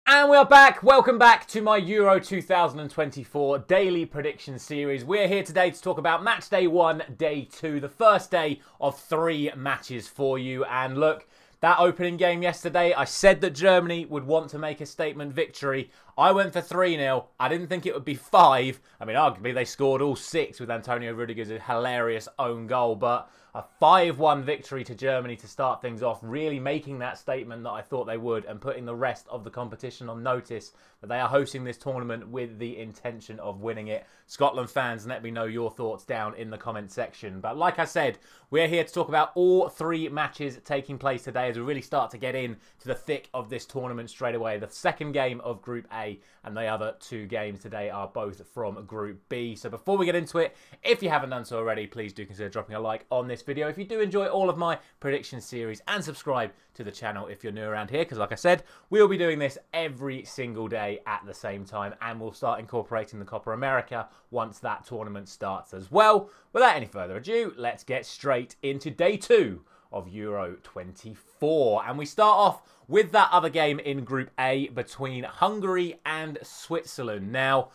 And we are back. Welcome back to my Euro 2024 daily prediction series. We're here today to talk about match day 1, day 2, the first day of 3 matches for you. And look, that opening game yesterday, I said that Germany would want to make a statement victory. I went for 3-0. I didn't think it would be 5. I mean, arguably they scored all 6 with Antonio Rudiger's hilarious own goal, but a 5-1 victory to Germany to start things off, really making that statement that I thought they would and putting the rest of the competition on notice that they are hosting this tournament with the intention of winning it. Scotland fans, let me know your thoughts down in the comment section. But like I said, we're here to talk about all 3 matches taking place today as we really start to get in to the thick of this tournament straight away. The second game of Group A and the other 2 games today are both from Group B. So before we get into it, if you haven't done so already, please do consider dropping a like on this video if you do enjoy all of my prediction series, and subscribe to the channel if you're new around here, because like I said, we'll be doing this every single day at the same time, and we'll start incorporating the Copa America once that tournament starts as well. Without any further ado, let's get straight into day 2 of Euro 24, and we start off with that other game in Group A between Hungary and Switzerland. Now,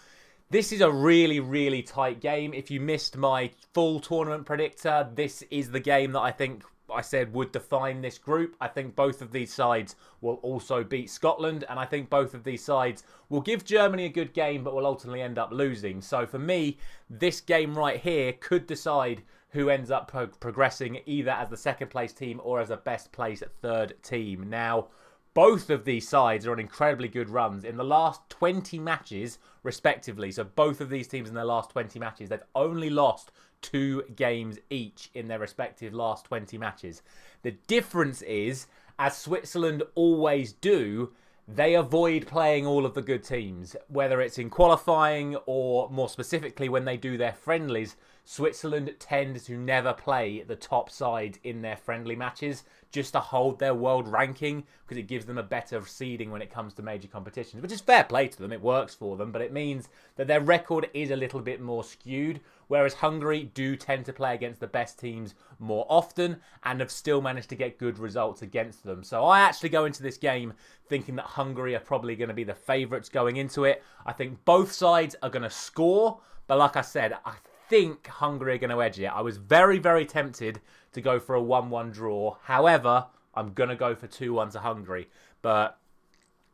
this is a really, really tight game. If you missed my full tournament predictor, this is the game that I think I said would define this group. I think both of these sides will also beat Scotland, and I think both of these sides will give Germany a good game, but will ultimately end up losing. So for me, this game right here could decide who ends up progressing either as the second place team or as a best place third team. Now, both of these sides are on incredibly good runs in the last 20 matches, respectively. So both of these teams in their last 20 matches, they've only lost 2 games each in their respective last 20 matches. The difference is, as Switzerland always do, they avoid playing all of the good teams, whether it's in qualifying or more specifically when they do their friendlies. Switzerland tend to never play the top side in their friendly matches just to hold their world ranking, because it gives them a better seeding when it comes to major competitions, which is fair play to them. It works for them, but it means that their record is a little bit more skewed, whereas Hungary do tend to play against the best teams more often and have still managed to get good results against them. So I actually go into this game thinking that Hungary are probably going to be the favourites going into it. I think both sides are going to score, but like I said, I think Hungary are going to edge it. I was very, very tempted to go for a 1-1 draw. However, I'm going to go for 2-1 to Hungary. But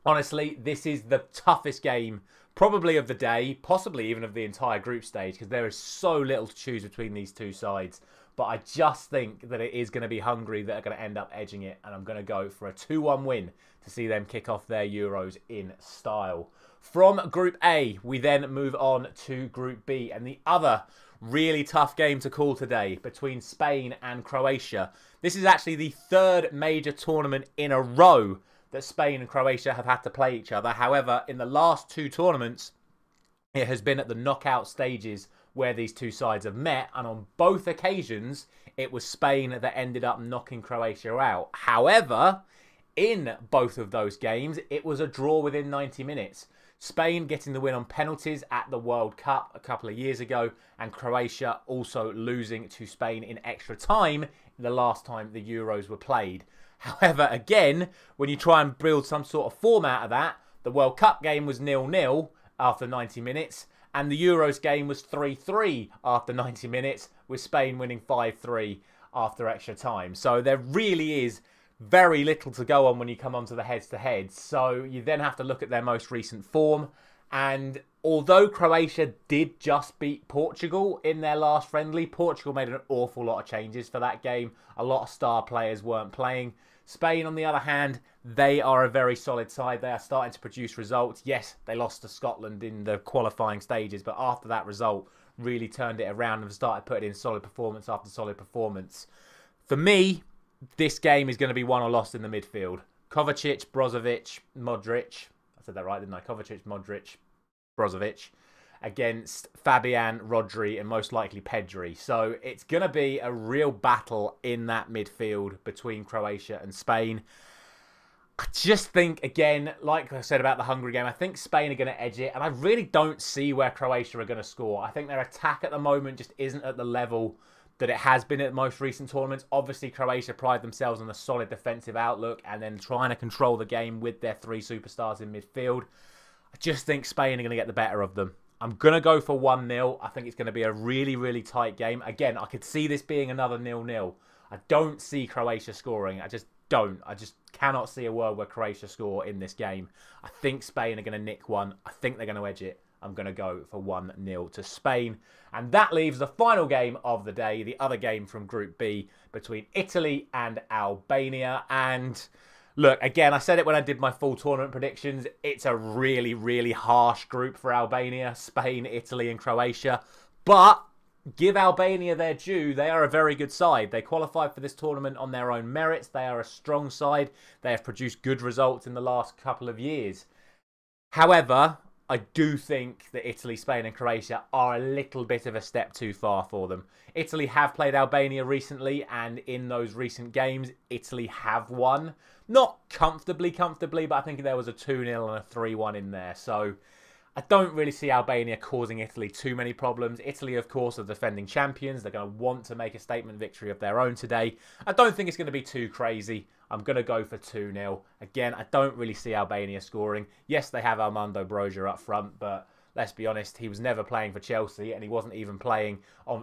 honestly, this is the toughest game probably of the day, possibly even of the entire group stage, because there is so little to choose between these two sides. But I just think that it is going to be Hungary that are going to end up edging it, and I'm going to go for a 2-1 win to see them kick off their Euros in style. From Group A, we then move on to Group B, and the other really tough game to call today between Spain and Croatia. This is actually the 3rd major tournament in a row that Spain and Croatia have had to play each other. However, in the last 2 tournaments, it has been at the knockout stages where these two sides have met, and on both occasions, it was Spain that ended up knocking Croatia out. However, in both of those games, it was a draw within 90 minutes. Spain getting the win on penalties at the World Cup a couple of years ago, and Croatia also losing to Spain in extra time the last time the Euros were played. However, again, when you try and build some sort of form out of that, the World Cup game was 0-0 after 90 minutes, and the Euros game was 3-3 after 90 minutes, with Spain winning 5-3 after extra time. So there really is very little to go on when you come onto the heads-to-heads. So you then have to look at their most recent form. And although Croatia did just beat Portugal in their last friendly, Portugal made an awful lot of changes for that game. A lot of star players weren't playing. Spain, on the other hand, they are a very solid side. They are starting to produce results. Yes, they lost to Scotland in the qualifying stages, but after that result, really turned it around and started putting in solid performance after solid performance. For me, this game is going to be won or lost in the midfield. Kovacic, Brozovic, Modric. I said that right, didn't I? Kovacic, Modric, Brozovic against Fabian, Rodri, and most likely Pedri. So it's going to be a real battle in that midfield between Croatia and Spain. I just think, again, like I said about the Hungary game, I think Spain are going to edge it. And I really don't see where Croatia are going to score. I think their attack at the moment just isn't at the level that it has been at most recent tournaments. Obviously, Croatia pride themselves on a solid defensive outlook and then trying to control the game with their 3 superstars in midfield. I just think Spain are going to get the better of them. I'm going to go for 1-0. I think it's going to be a really, really tight game. Again, I could see this being another 0-0. I don't see Croatia scoring. I just don't. I just cannot see a world where Croatia score in this game. I think Spain are going to nick one. I think they're going to edge it. I'm going to go for 1-0 to Spain. And that leaves the final game of the day, the other game from Group B between Italy and Albania. And look, again, I said it when I did my full tournament predictions. It's a really, really harsh group for Albania, Spain, Italy and Croatia. But give Albania their due. They are a very good side. They qualified for this tournament on their own merits. They are a strong side. They have produced good results in the last couple of years. However, I do think that Italy, Spain and Croatia are a little bit of a step too far for them. Italy have played Albania recently, and in those recent games, Italy have won. Not comfortably, but I think there was a 2-0 and a 3-1 in there. So I don't really see Albania causing Italy too many problems. Italy, of course, are defending champions. They're going to want to make a statement victory of their own today. I don't think it's going to be too crazy. I'm going to go for 2-0. Again, I don't really see Albania scoring. Yes, they have Armando Broja up front, but let's be honest, he was never playing for Chelsea and he wasn't even playing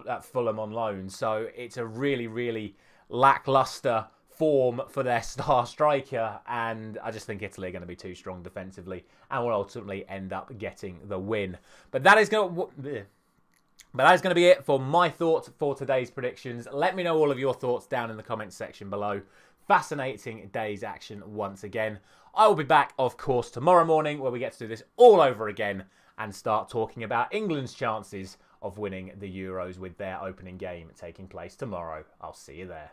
at Fulham on loan. So it's a really, really lacklustre form for their star striker, and I just think Italy are going to be too strong defensively and will ultimately end up getting the win. But that is going to be it for my thoughts for today's predictions. Let me know all of your thoughts down in the comments section below. Fascinating day's action once again. I will be back, of course, tomorrow morning where we get to do this all over again and start talking about England's chances of winning the Euros with their opening game taking place tomorrow. I'll see you there.